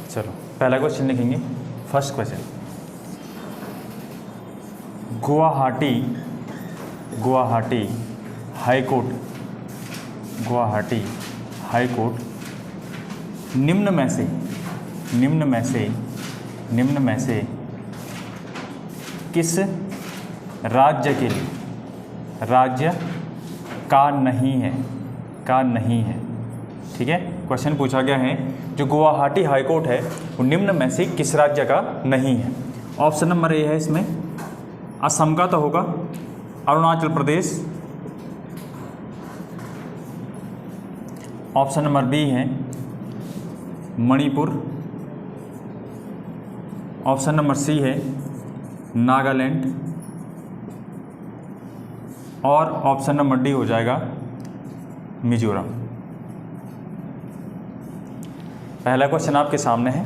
चलो पहला क्वेश्चन लिखेंगे। First question, Guwahati high court निम्न में से किस राज्य का नहीं है। ठीक है, क्वेश्चन पूछा गया है जो गुवाहाटी हाई कोर्ट है वो निम्न में से किस राज्य का नहीं है। ऑप्शन नंबर ए है इसमें असम का तो होगा, Arunachal Pradesh. Option number B है मणिपुर। ऑप्शन नंबर सी है नागालैंड और ऑप्शन नंबर डी हो जाएगा मिजोरम। पहला क्वेश्चन आपके सामने है।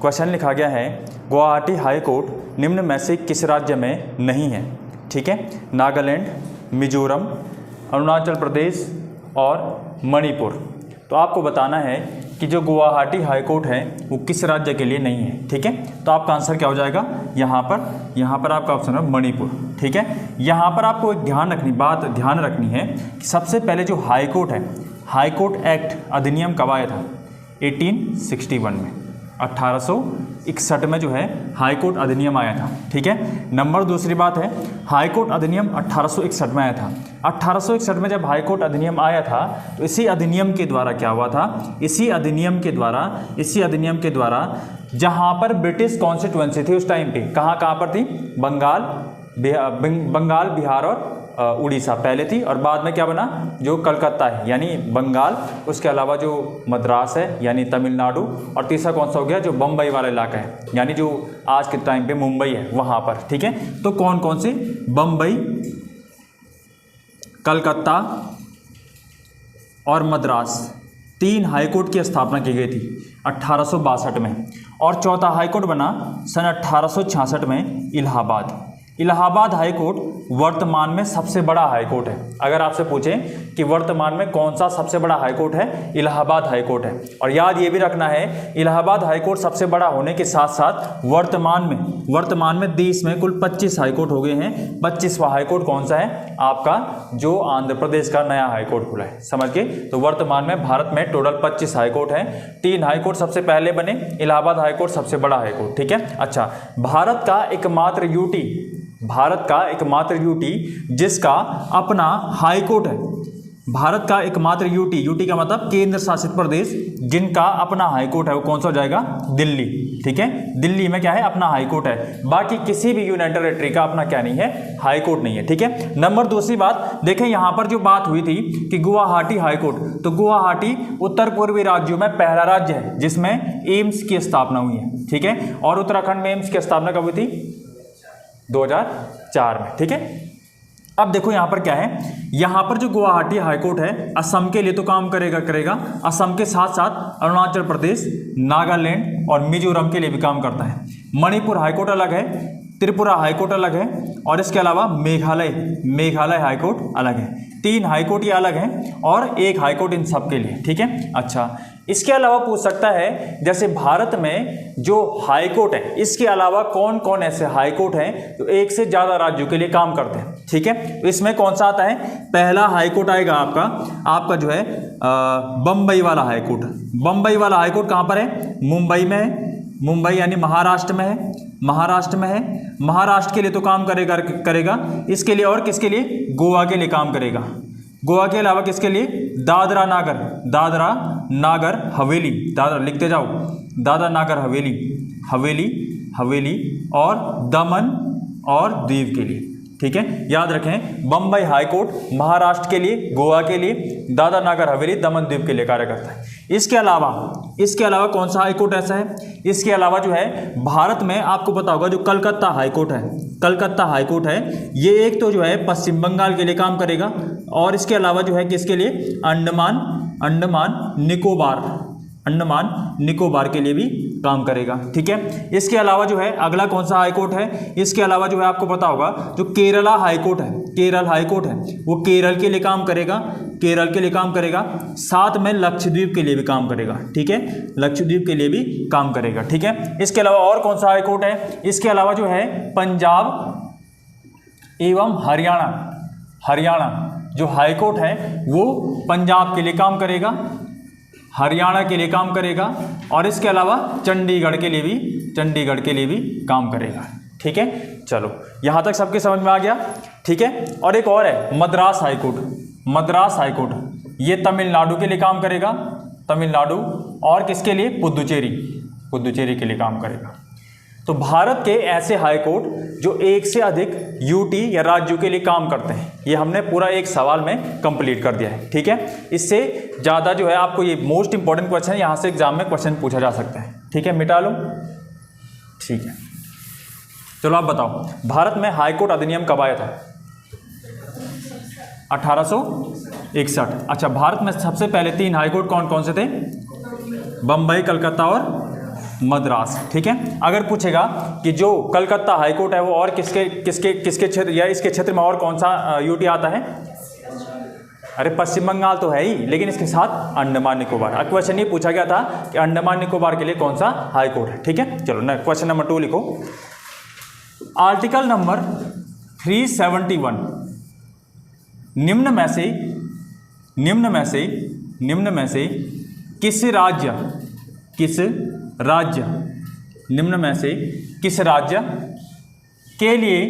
क्वेश्चन लिखा गया है गुवाहाटी हाई कोर्ट निम्न में से किस राज्य में नहीं है। ठीक है, नागालैंड, मिजोरम, अरुणाचल प्रदेश और मणिपुर। तो आपको बताना है कि जो गुवाहाटी हाई कोर्ट है वो किस राज्य के लिए नहीं है। ठीक है, तो आपका आंसर क्या हो जाएगा यहाँ पर आपका ऑप्शन है मणिपुर। ठीक है, यहाँ पर आपको एक ध्यान रखनी है कि सबसे पहले जो हाई कोर्ट है, हाई कोर्ट एक्ट अधिनियम कब आया था 1861 में, 1861 में जो है हाई कोर्ट अधिनियम आया था। ठीक है, नंबर दूसरी बात है हाई कोर्ट अधिनियम 1861 में आया था। 1861 में जब हाई कोर्ट अधिनियम आया था तो इसी अधिनियम के द्वारा क्या हुआ था, इसी अधिनियम के द्वारा जहाँ पर ब्रिटिश कॉन्स्टिट्यूएंसी थी उस टाइम पे, कहाँ पर थी, बंगाल, बिहार और उड़ीसा पहले थी, और बाद में क्या बना, जो कलकत्ता है यानी बंगाल, उसके अलावा जो मद्रास है यानी तमिलनाडु, और तीसरा कौन सा हो गया जो बम्बई वाला इलाका है यानी जो आज के टाइम पे मुंबई है वहाँ पर। ठीक है, तो कौन कौन से, बम्बई, कलकत्ता और मद्रास, 3 हाईकोर्ट की स्थापना की गई थी 1862 में, और चौथा हाईकोर्ट बना सन 1866 में इलाहाबाद हाई कोर्ट वर्तमान में सबसे बड़ा हाई कोर्ट है। अगर आपसे पूछें कि वर्तमान में कौन सा सबसे बड़ा हाई कोर्ट है, इलाहाबाद हाई कोर्ट है। और याद ये भी रखना है इलाहाबाद हाई कोर्ट सबसे बड़ा होने के साथ साथ वर्तमान में देश में कुल 25 हाई कोर्ट हो गए हैं। 25वां हाई कोर्ट कौन सा है, आपका जो आंध्र प्रदेश का नया हाई कोर्ट खुला है, समझ के। तो वर्तमान में भारत में टोटल 25 हाई कोर्ट हैं। 3 हाई कोर्ट सबसे पहले बने, इलाहाबाद हाई कोर्ट सबसे बड़ा हाई कोर्ट। ठीक है, अच्छा, भारत का एकमात्र यूटी जिसका अपना हाई कोर्ट है, भारत का एकमात्र यूटी का मतलब केंद्र शासित प्रदेश जिनका अपना हाई कोर्ट है वो कौन सा हो जाएगा, दिल्ली। ठीक है, दिल्ली में क्या है, अपना हाई कोर्ट है। बाकी किसी भी यूनियन टेरिटरी का अपना क्या नहीं है, हाई कोर्ट नहीं है। ठीक है, नंबर दूसरी बात देखें, यहाँ पर जो बात हुई थी कि गुवाहाटी हाई कोर्ट, तो गुवाहाटी उत्तर पूर्वी राज्यों में पहला राज्य है जिसमें एम्स की स्थापना हुई है। ठीक है, और उत्तराखंड में एम्स की स्थापना कब हुई थी, 2004 में। ठीक है, अब देखो यहाँ पर क्या है, यहाँ पर जो गुवाहाटी हाईकोर्ट है असम के लिए तो काम करेगा, असम के साथ साथ अरुणाचल प्रदेश, नागालैंड और मिजोरम के लिए भी काम करता है। मणिपुर हाईकोर्ट अलग है, त्रिपुरा हाईकोर्ट अलग है, और इसके अलावा मेघालय हाईकोर्ट अलग है। 3 हाईकोर्ट ये अलग हैं और 1 हाईकोर्ट इन सब के लिए। ठीक है, अच्छा, इसके अलावा पूछ सकता है जैसे भारत में जो हाईकोर्ट है इसके अलावा कौन कौन ऐसे हाईकोर्ट हैं जो एक से ज़्यादा राज्यों के लिए काम करते हैं। ठीक है, तो इसमें कौन सा आता है, पहला हाईकोर्ट आएगा आपका जो है बम्बई वाला हाईकोर्ट। बम्बई वाला हाईकोर्ट कहाँ पर है, मुंबई में है, मुंबई यानी महाराष्ट्र में है, महाराष्ट्र के लिए तो काम करेगा इसके लिए, और किसके लिए, गोवा के लिए काम करेगा। गोवा के अलावा किसके लिए, दादरा नागर हवेली, दादरा लिखते जाओ, दादरा नागर हवेली और दमन और दीव के लिए। ठीक है, याद रखें, बम्बई हाईकोर्ट महाराष्ट्र के लिए, गोवा के लिए, दादरा नागर हवेली, दमन द्वीप के लिए कार्य करता है। इसके अलावा कौन सा हाईकोर्ट ऐसा है, इसके अलावा जो है भारत में आपको पता होगा जो कलकत्ता हाईकोर्ट है, ये एक तो जो है पश्चिम बंगाल के लिए काम करेगा, और इसके अलावा जो है किसके लिए, अंडमान निकोबार के लिए भी काम करेगा। ठीक है, इसके अलावा जो है अगला कौन सा हाईकोर्ट है, इसके अलावा जो है आपको पता होगा जो केरल हाईकोर्ट है वो केरल के लिए काम करेगा। केरल के लिए काम करेगा, साथ में लक्षद्वीप के लिए भी काम करेगा। ठीक है, लक्षद्वीप के लिए भी काम करेगा। ठीक है, इसके अलावा और कौन सा हाईकोर्ट है? इसके अलावा जो है पंजाब एवं हरियाणा जो हाईकोर्ट है वो पंजाब के लिए काम करेगा, हरियाणा के लिए काम करेगा, और इसके अलावा चंडीगढ़ के लिए भी काम करेगा। ठीक है, चलो यहाँ तक सबके समझ में आ गया। ठीक है, और एक और है मद्रास हाईकोर्ट, ये तमिलनाडु के लिए काम करेगा, तमिलनाडु, और किसके लिए? पुदुचेरी के लिए काम करेगा। तो भारत के ऐसे हाईकोर्ट जो एक से अधिक यूटी या राज्यों के लिए काम करते हैं, ये हमने पूरा एक सवाल में कंप्लीट कर दिया है। ठीक है, इससे ज़्यादा जो है आपको ये मोस्ट इंपॉर्टेंट क्वेश्चन है, यहाँ से एग्जाम में क्वेश्चन पूछा जा सकता है। ठीक है, मिटा लो। ठीक है, चलो आप बताओ, भारत में हाईकोर्ट अधिनियम कब आया था? 1861। अच्छा, भारत में सबसे पहले 3 हाईकोर्ट कौन कौन से थे? बम्बई, कलकत्ता और मद्रास। ठीक है, अगर पूछेगा कि जो कलकत्ता हाईकोर्ट है वो और किसके क्षेत्र या इसके क्षेत्र में और कौन सा यूटी आता है? अरे पश्चिम बंगाल तो है ही, लेकिन इसके साथ अंडमान निकोबार। क्वेश्चन ये पूछा गया था कि अंडमान निकोबार के लिए कौन सा हाईकोर्ट है। ठीक है, चलो क्वेश्चन नंबर 2 लिखो। आर्टिकल नंबर 371 निम्न में से किस राज्य के लिए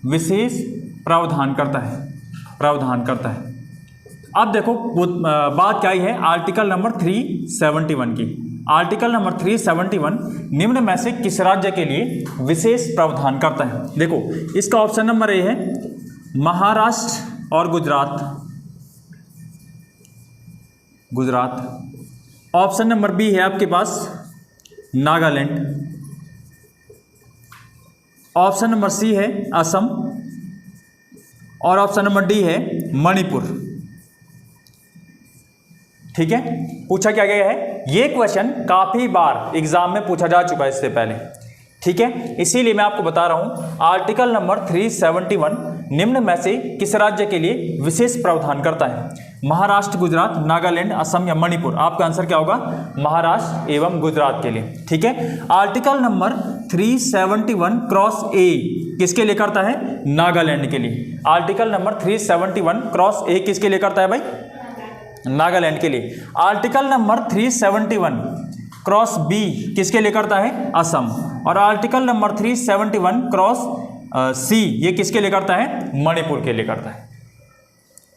विशेष प्रावधान करता है। अब देखो बात क्या है आर्टिकल नंबर 371 की। आर्टिकल नंबर 371 निम्न में से किस राज्य के लिए विशेष प्रावधान करता है? देखो इसका ऑप्शन नंबर ए है महाराष्ट्र और गुजरात। ऑप्शन नंबर बी है आपके पास नागालैंड। ऑप्शन नंबर सी है असम, और ऑप्शन नंबर डी है मणिपुर। ठीक है, पूछा क्या गया है, ये क्वेश्चन काफी बार एग्जाम में पूछा जा चुका है इससे पहले। ठीक है, इसीलिए मैं आपको बता रहा हूं आर्टिकल नंबर 371 निम्न में से किस राज्य के लिए विशेष प्रावधान करता है? महाराष्ट्र, गुजरात, नागालैंड, असम या मणिपुर। आपका आंसर क्या होगा? महाराष्ट्र एवं गुजरात के लिए। ठीक है, आर्टिकल नंबर 371 क्रॉस ए किसके लिए करता है? नागालैंड के लिए। आर्टिकल नंबर 371 क्रॉस ए किसके लिए करता है भाई? नागालैंड के लिए। आर्टिकल नंबर 371 क्रॉस बी किसके लिए करता है? असम। और आर्टिकल नंबर 371 क्रॉस सी ये किसके लिए करता है? मणिपुर के लिए करता है।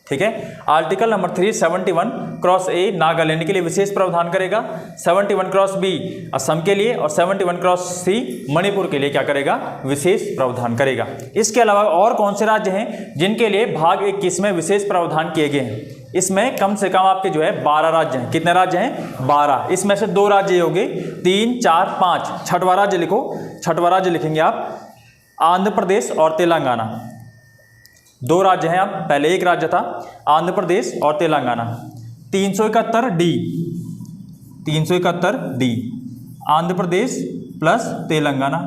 ठीक है, आर्टिकल नंबर 371 क्रॉस ए नागालैंड के लिए विशेष प्रावधान करेगा, 71 क्रॉस बी असम के लिए, और 71 क्रॉस सी मणिपुर के लिए क्या करेगा? विशेष प्रावधान करेगा। इसके अलावा और कौन से राज्य हैं जिनके लिए भाग 21 में विशेष प्रावधान किए गए हैं? इसमें कम से कम आपके जो है 12 राज्य हैं। कितने राज्य हैं? 12। इसमें से 2 राज्य हो गए, 3, 4, 5। छठवां राज्य लिखो, छठवां राज्य लिखेंगे आप आंध्र प्रदेश और तेलंगाना। 2 राज्य हैं। आप पहले एक राज्य था आंध्र प्रदेश और तेलंगाना। 371 D Andhra Pradesh plus Telangana.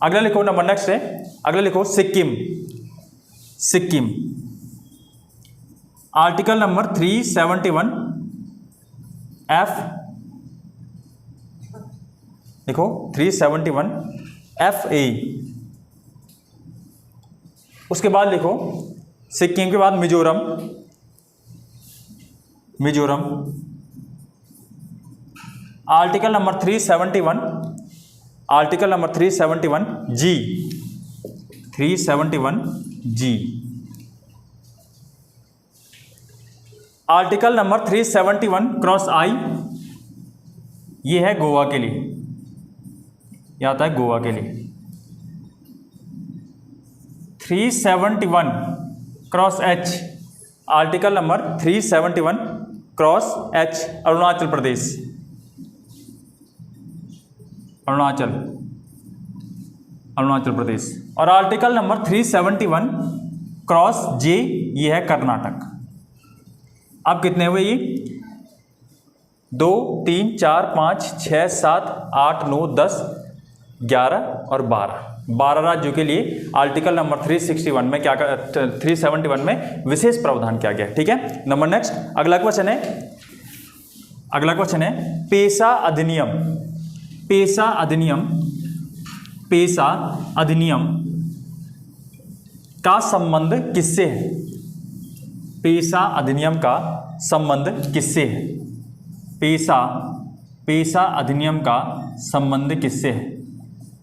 अगला लिखो, नंबर नेक्स्ट है, अगला लिखो सिक्किम। आर्टिकल नंबर 371 एफ देखो 371 एफ ए। उसके बाद लिखो सिक्किम के बाद मिजोरम। आर्टिकल नंबर 371 जी। आर्टिकल नंबर 371 क्रॉस आई ये है गोवा के लिए, यह आता है गोवा के लिए। 371 cross H, article number 371 cross H Arunachal Pradesh, Arunachal Pradesh. और आर्टिकल नंबर 371 क्रॉस जे ये है कर्नाटक। अब कितने हुए ये? 2, 3, 4, 5, 6, 7, 8, 9, 10, 11 और 12। 12 राज्यों के लिए आर्टिकल नंबर 361 में 371 में विशेष प्रावधान किया गया। ठीक है, नंबर नेक्स्ट अगला क्वेश्चन है पेशा अधिनियम। पेशा अधिनियम का संबंध किससे है? पेशा अधिनियम का संबंध किससे है? पेशा अधिनियम का संबंध किससे है?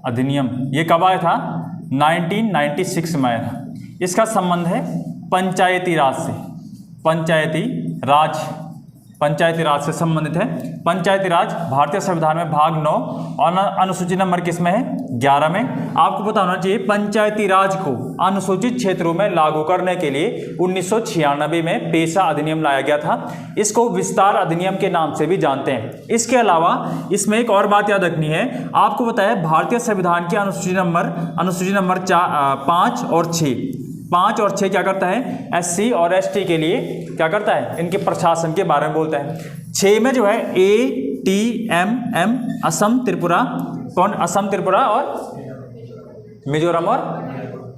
अधिनियम ये कब आया था? 1996 में आया था। इसका संबंध है पंचायती राज से। पंचायती राज से संबंधित है। पंचायती राज भारतीय संविधान में भाग 9 और अनुसूची नंबर किसमें है? 11 में। आपको पता होना चाहिए पंचायती राज को अनुसूचित क्षेत्रों में लागू करने के लिए 1996 में पेशा अधिनियम लाया गया था। इसको विस्तार अधिनियम के नाम से भी जानते हैं। इसके अलावा इसमें एक और बात याद रखनी है, आपको बताया भारतीय संविधान की अनुसूची नंबर 5 और 6 क्या करता है? SC और ST के लिए क्या करता है? इनके प्रशासन के बारे में बोलता है। 6 में जो है ATMM असम त्रिपुरा और मिजोरम और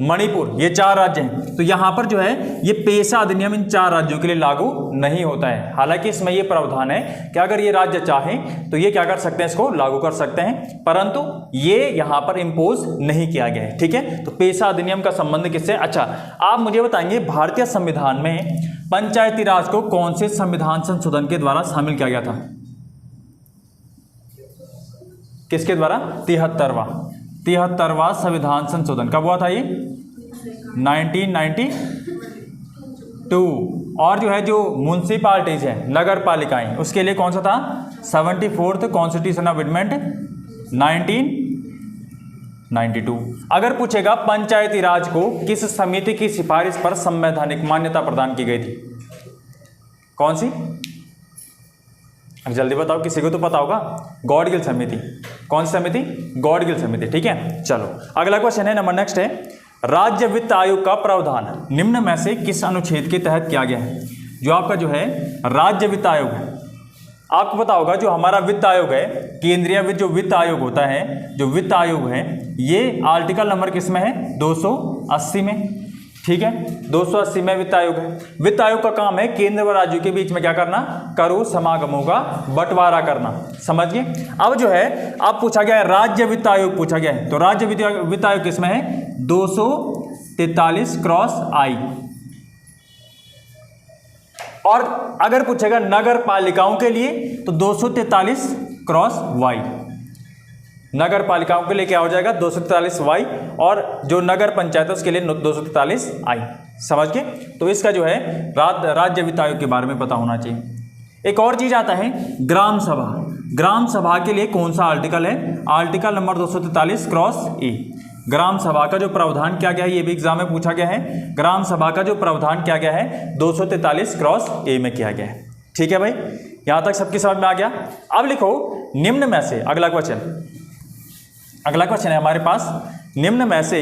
मणिपुर, ये 4 राज्य हैं। तो यहाँ पर जो है ये पेशा अधिनियम इन 4 राज्यों के लिए लागू नहीं होता है। हालांकि इसमें ये प्रावधान है कि अगर ये राज्य चाहें तो ये क्या कर सकते हैं? इसको लागू कर सकते हैं, परंतु ये यहाँ पर इम्पोज नहीं किया गया है। ठीक है, तो पेशा अधिनियम का संबंध किससे? अच्छा, आप मुझे बताएंगे भारतीय संविधान में पंचायती राज को कौन से संविधान संशोधन के द्वारा शामिल किया गया था? किसके द्वारा? 73वां संविधान संशोधन कब हुआ था? ये 1992। और जो है जो म्युनिसिपैलिटीज है, नगर पालिकाएं, उसके लिए कौन सा था? 74th constitution amendment 1992। अगर पूछेगा पंचायती राज को किस समिति की सिफारिश पर संवैधानिक मान्यता प्रदान की गई थी? कौन सी? जल्दी बताओ, किसी को तो पता होगा। गॉडगिल समिति। कौन सी समिति? गॉडगिल समिति। ठीक है, चलो अगला क्वेश्चन है, नंबर नेक्स्ट है राज्य वित्त आयोग का प्रावधान निम्न में से किस अनुच्छेद के तहत किया गया है? जो आपका जो है राज्य वित्त आयोग है, आपको पता होगा जो हमारा वित्त आयोग है, केंद्रीय जो वित्त आयोग होता है, जो वित्त आयोग है, ये आर्टिकल नंबर किसमें है? 280 में। ठीक है, 280 में वित्त आयोग है। वित्त आयोग का काम है केंद्र व राज्यों के बीच में क्या करना? करों समागमों का बंटवारा करना। समझ गए? अब जो है अब पूछा गया है राज्य वित्त आयोग पूछा गया है, तो राज्य वित्त आयोग किसमें है? 243/I। और अगर पूछेगा नगर पालिकाओं के लिए तो 243/Y। नगर पालिकाओं के लिए क्या हो जाएगा? 243Y। और जो नगर पंचायत है उसके लिए 243I। समझ के? तो इसका जो है राज्य वित्त आयोग के बारे में पता होना चाहिए। एक और चीज आता है ग्राम सभा। ग्राम सभा के लिए कौन सा आर्टिकल है? Article number 243/A। ग्राम सभा का जो प्रावधान किया गया है, ये भी एग्जाम में पूछा गया है। ग्राम सभा का जो प्रावधान किया गया है 243/A में किया गया है। ठीक है भाई, यहां तक सबकी समझ में आ गया। अब लिखो निम्न में से अगला क्वेश्चन है हमारे पास, निम्न में से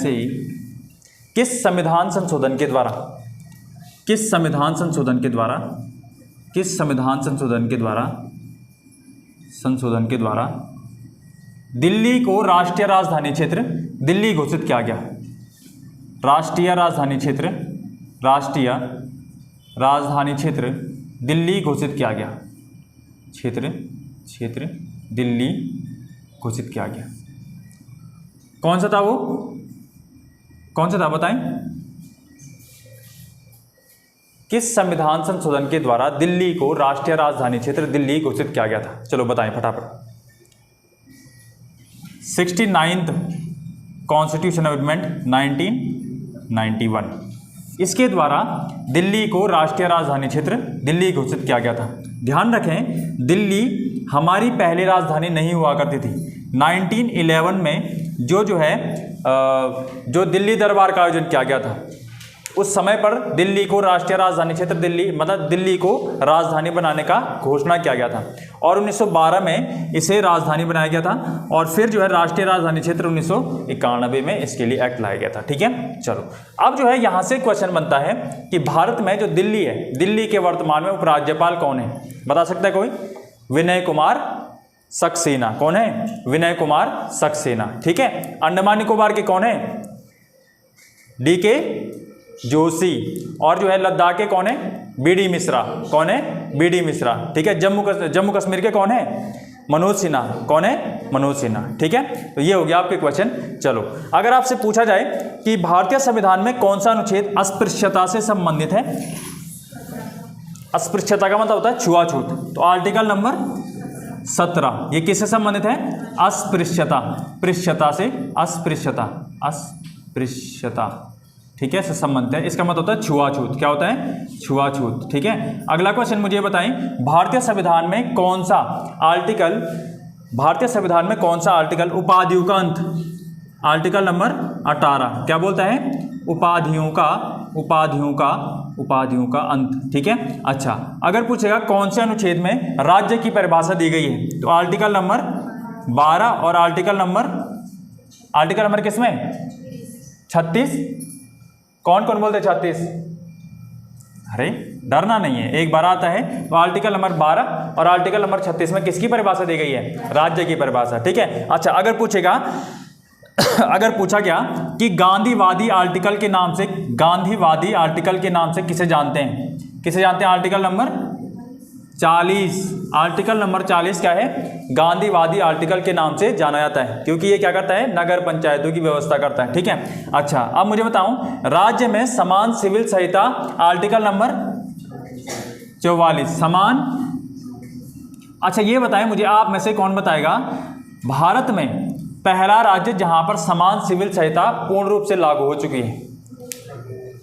ही किस संविधान संशोधन के द्वारा दिल्ली को राष्ट्रीय राजधानी क्षेत्र दिल्ली घोषित किया गया? राष्ट्रीय राजधानी क्षेत्र दिल्ली घोषित किया गया। क्षेत्र दिल्ली घोषित किया गया। कौन सा था वो? कौन सा था बताएं? किस संविधान संशोधन के द्वारा दिल्ली को राष्ट्रीय राजधानी क्षेत्र दिल्ली घोषित किया गया था? चलो बताएं फटाफट। 69th constitution amendment 1991। इसके द्वारा दिल्ली को राष्ट्रीय राजधानी क्षेत्र दिल्ली घोषित किया गया था। ध्यान रखें, दिल्ली हमारी पहली राजधानी नहीं हुआ करती थी। 1911 में जो दिल्ली दरबार का आयोजन किया गया था, उस समय पर दिल्ली को राष्ट्रीय राजधानी क्षेत्र दिल्ली को राजधानी बनाने का घोषणा किया गया था और 1912 में इसे राजधानी बनाया गया था और फिर जो है राष्ट्रीय राजधानी क्षेत्र 1991 में इसके लिए एक्ट लाया गया था। ठीक है, चलो अब जो है यहाँ से क्वेश्चन बनता है कि भारत में जो दिल्ली है, दिल्ली के वर्तमान में उपराज्यपाल कौन है? बता सकता है कोई? विनय कुमार सक्सेना। कौन है? विनय कुमार सक्सेना। ठीक है। अंडमान निकोबार के कौन है? DK जोशी। और जो है लद्दाख के कौन है? BD मिश्रा। कौन है? BD मिश्रा। ठीक है। जम्मू कश्मीर के कौन है? मनोज सिन्हा। कौन है? मनोज सिन्हा। ठीक है। तो ये हो गया आपके क्वेश्चन। चलो, अगर आपसे पूछा जाए कि भारतीय संविधान में कौन सा अनुच्छेद अस्पृश्यता से संबंधित है? अस्पृश्यता का मतलब होता है छुआछूत। तो आर्टिकल नंबर 17 ये किससे संबंधित है? अस्पृश्यता। पृश्यता से अस्पृश्यता, अस्पृश्यता। ठीक है, से संबंधित है। इसका मतलब होता है छुआछूत। क्या होता है? छुआछूत। ठीक है। अगला क्वेश्चन मुझे बताएं, भारतीय संविधान में कौन सा आर्टिकल, भारतीय संविधान में कौन सा आर्टिकल उपाधियों का अंत, आर्टिकल नंबर 18 क्या बोलता है? उपाधियों का, उपाधियों का, उपाधियों का अंत। ठीक है। अच्छा, अगर पूछेगा कौन से अनुच्छेद में राज्य की परिभाषा दी गई है, तो आर्टिकल नंबर 12 और आर्टिकल नंबर किसमें? 36। कौन कौन बोलते 36? अरे डरना नहीं है, एक बार आता है। तो आर्टिकल नंबर 12 और आर्टिकल नंबर 36 में किसकी परिभाषा दी गई है? राज्य की परिभाषा। ठीक है। अच्छा, अगर पूछा गया कि गांधीवादी आर्टिकल के नाम से, गांधीवादी आर्टिकल के नाम से किसे जानते हैं? किसे जानते हैं? Article number 40। आर्टिकल नंबर 40 क्या है? गांधीवादी आर्टिकल के नाम से जाना जाता है, क्योंकि ये क्या करता है? नगर पंचायतों की व्यवस्था करता है। ठीक है। अच्छा, अब मुझे बताऊं, राज्य में समान सिविल संहिता, आर्टिकल नंबर 44 समान। अच्छा, ये बताएं मुझे, आप में से कौन बताएगा भारत में पहला राज्य जहां पर समान सिविल संहिता पूर्ण रूप से लागू हो चुकी है?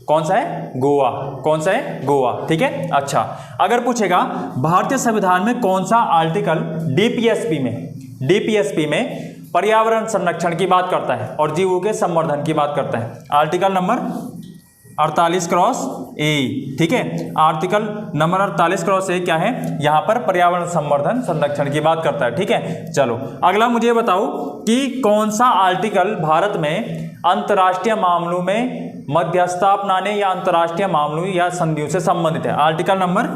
कौन सा है? गोवा। कौन सा है? गोवा। ठीक है। अच्छा, अगर पूछेगा भारतीय संविधान में कौन सा आर्टिकल डीपीएसपी में पर्यावरण संरक्षण की बात करता है और जीवों के संवर्धन की बात करता है? Article number 48(a). ठीक है। आर्टिकल नंबर 48(a) क्या है? यहां पर पर्यावरण संवर्धन संरक्षण की बात करता है। ठीक है। चलो, अगला मुझे बताओ कि कौन सा आर्टिकल भारत में अंतर्राष्ट्रीय मामलों में मध्यस्थता अपनाने या अंतर्राष्ट्रीय मामलों या संधियों से संबंधित है? Article number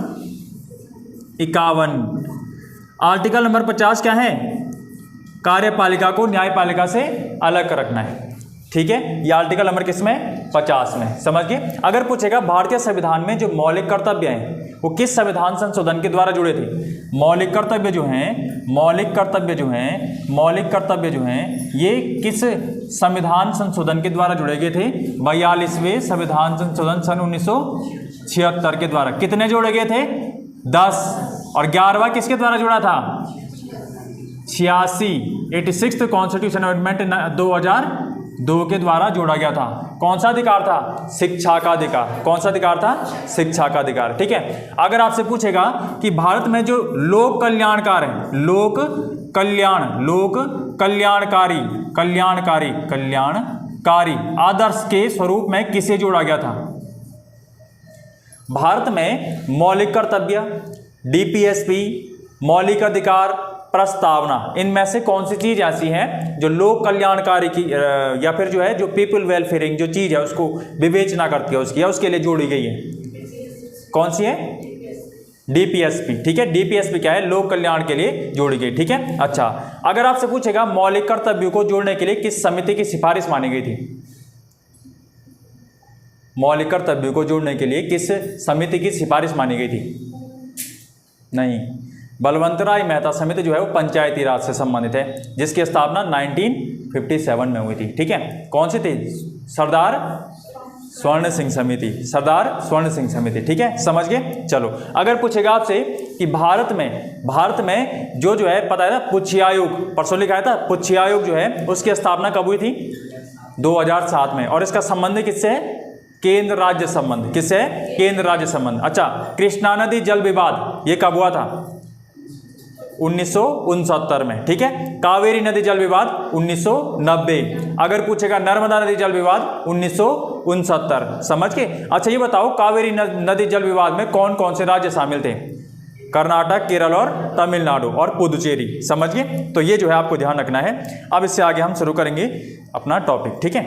51। आर्टिकल नंबर 50 क्या है? कार्यपालिका को न्यायपालिका से अलग रखना है। ठीक है। ये आर्टिकल नंबर किसमें? 50 में। समझ गए। अगर पूछेगा भारतीय संविधान में जो मौलिक कर्तव्य हैं वो किस संविधान संशोधन के द्वारा जुड़े थे? मौलिक कर्तव्य जो हैं ये किस संविधान संशोधन के द्वारा जुड़े गए थे? 42वें संविधान संशोधन सन 1976 के द्वारा। कितने जोड़े गए थे? 10। और 11वां किसके द्वारा जुड़ा था? 86 कॉन्स्टिट्यूशन अमेंडमेंट 2002 के द्वारा जोड़ा गया था। कौन सा अधिकार था? शिक्षा का अधिकार। कौन सा अधिकार था? शिक्षा का अधिकार। ठीक है। अगर आपसे पूछेगा कि भारत में जो लोक कल्याणकार है, लोक कल्याणकारी आदर्श के स्वरूप में किसे जोड़ा गया था? भारत में मौलिक कर्तव्य, डीपीएसपी, मौलिक अधिकार, प्रस्तावना, इनमें से कौन सी चीज ऐसी है जो लोक कल्याणकारी की या फिर जो है जो पीपल वेलफेयरिंग जो चीज है उसको विवेचना करती है उसकी, या उसके लिए जोड़ी गई है? कौन सी है? डीपीएसपी। ठीक है। डीपीएसपी क्या है? लोक कल्याण के लिए जोड़ी गई। ठीक है। अच्छा, अगर आपसे पूछेगा मौलिक कर्तव्यों को जोड़ने के लिए किस समिति की सिफारिश मानी गई थी? मौलिक कर्तव्यों को जोड़ने के लिए किस समिति की सिफारिश मानी गई थी? नहीं, बलवंतराय मेहता समिति जो है वो पंचायती राज से संबंधित है, जिसकी स्थापना 1957 में हुई थी। ठीक है। कौन सी थी? सरदार स्वर्ण सिंह समिति। सरदार स्वर्ण सिंह समिति। ठीक है। समझ गए। चलो, अगर पूछेगा आपसे कि भारत में जो है पता है ना, पुच्छी आयोग, परसों लिखा था, पुच्छी आयोग जो है उसकी स्थापना कब हुई थी? 2007 में। और इसका संबंध किससे है? केंद्र राज्य संबंध। किससे है? केंद्र राज्य संबंध। अच्छा, कृष्णा नदी जल विवाद ये कब हुआ था? 1969 में। ठीक है। कावेरी नदी जल विवाद 1990। अगर पूछेगा नर्मदा नदी जल विवाद 1969। समझ के। अच्छा, ये बताओ कावेरी नदी जल विवाद में कौन कौन से राज्य शामिल थे? कर्नाटक, केरल और तमिलनाडु और पुदुचेरी। समझ गए। तो ये जो है आपको ध्यान रखना है। अब इससे आगे हम शुरू करेंगे अपना टॉपिक। ठीक है।